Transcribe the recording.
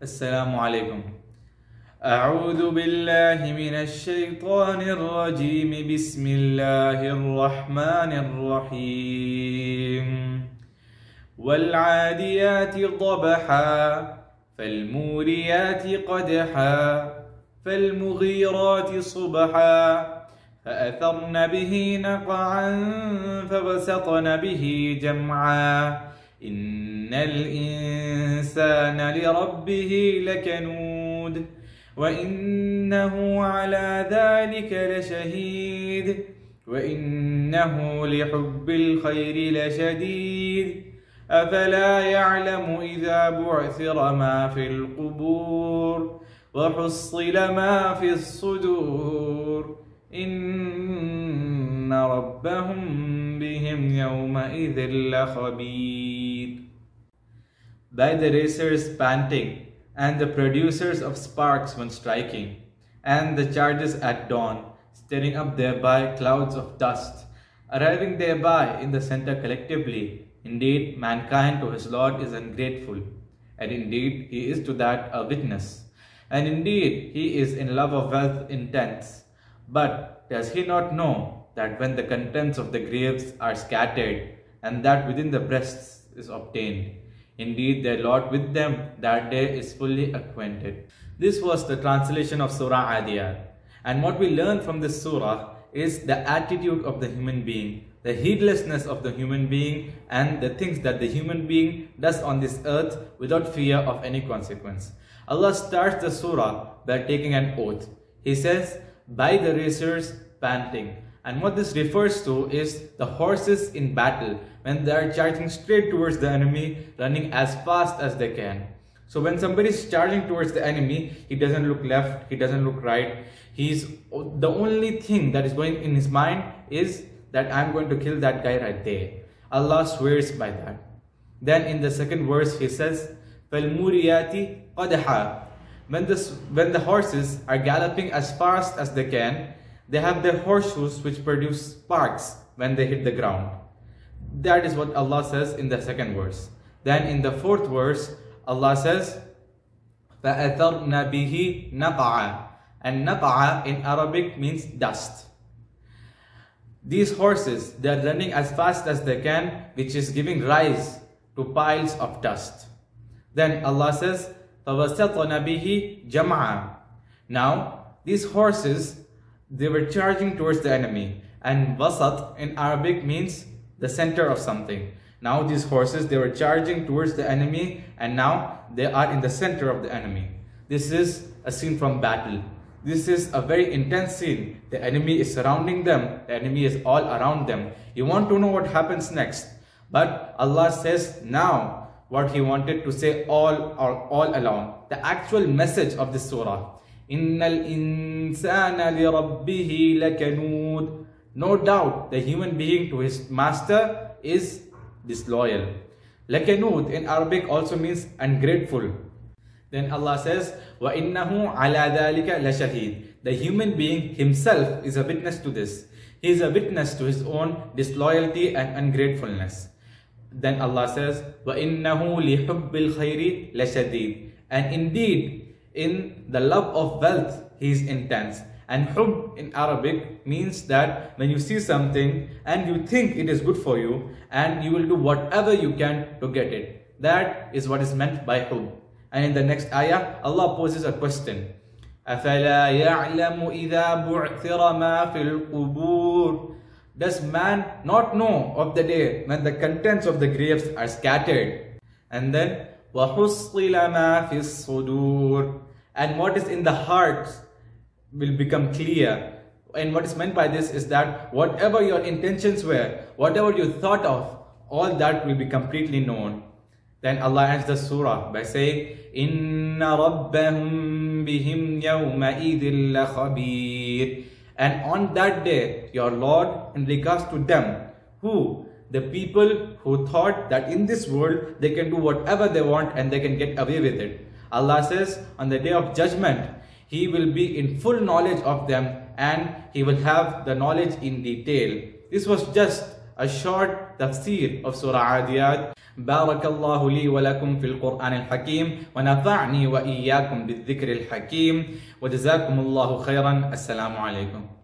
Assalamu alaikum. أعوذ بالله من الشيطان الرجيم بسم الله الرحمن الرحيم والعاديات ضبحا فالموريات قدحا فالمغيرات صبحا فأثرن به نقعا فوسطن به جمعا إن الإنسان لربه لكنود وإنه على ذلك لشهيد وإنه لحب الخير لشديد أفلا يعلم إذا بعثر ما في القبور وحصل ما في الصدور إن ربهم بهم يومئذ لخبير. By the racers panting, and the producers of sparks when striking, and the chargers at dawn, stirring up thereby clouds of dust, arriving thereby in the center collectively. Indeed, mankind to his Lord is ungrateful, and indeed he is to that a witness, and indeed he is in love of wealth intense. But does he not know that when the contents of the graves are scattered, and that within the breasts is obtained, indeed their Lord with them that day is fully acquainted. This was the translation of Surah Aadiyaat. And what we learn from this surah is the attitude of the human being, the heedlessness of the human being, and the things that the human being does on this earth without fear of any consequence. Allah starts the surah by taking an oath. He says, by the racers panting. And what this refers to is the horses in battle when they are charging straight towards the enemy, running as fast as they can. So when somebody is charging towards the enemy, he doesn't look left, he doesn't look right. The only thing that is going in his mind is that I'm going to kill that guy right there. Allah swears by that. Then in the second verse he says, فَالْمُورِيَاتِ قَدْحًا. When the horses are galloping as fast as they can, they have their horseshoes which produce sparks when they hit the ground. That is what Allah says in the second verse. Then in the fourth verse, Allah says, فَأَثَرْنَ بِهِ نَقَعًا. And naqa'a in Arabic means dust. These horses, they are running as fast as they can, which is giving rise to piles of dust. Then Allah says, فَوَسَطْنَ بِهِ جَمْعًا. Now, these horses, they were charging towards the enemy. And wasat in Arabic means the center of something. Now these horses, they were charging towards the enemy, and now they are in the center of the enemy. This is a scene from battle. This is a very intense scene. The enemy is surrounding them. The enemy is all around them. You want to know what happens next. But Allah says now what He wanted to say all along. The actual message of this surah. Innal insana li rabbihi lakanud. No doubt the human being to his master is disloyal. Lakanud in Arabic also means ungrateful. Then Allah says, وَإِنَّهُ عَلَى ذَلِكَ لَشَهِيدٌ. The human being himself is a witness to this. He is a witness to his own disloyalty and ungratefulness. Then Allah says, وَإِنَّهُ لِحُبِّ الْخَيْرِ لَشَدِيدٌ. And indeed, in the love of wealth, he is intense. And hub in Arabic means that when you see something and you think it is good for you, and you will do whatever you can to get it. That is what is meant by hub. And in the next ayah, Allah poses a question. أَفَلَا يَعْلَمُ إِذَا بُعْثِرَ مَا فِي الْقُبُورِ. Does man not know of the day when the contents of the graves are scattered? And then, وَحُصِّلَ مَا فِي الصُّدُورِ. And what is in the hearts will become clear. And what is meant by this is that whatever your intentions were, whatever you thought of, all that will be completely known. Then Allah ends the surah by saying, إِنَّ رَبَّهُمْ بِهِمْ يَوْمَئِذٍ لَخَبِيرٌ. And on that day, your Lord, in regards to them, who? The people who thought that in this world, they can do whatever they want and they can get away with it. Allah says, on the day of judgment, He will be in full knowledge of them and He will have the knowledge in detail. This was just a short tafsir of Surah Aadiyaat. بارك الله لي ولكم في القرآن الحكيم ونفعني وإياكم بالذكر الحكيم وجزاكم الله خيرا. السلام عليكم.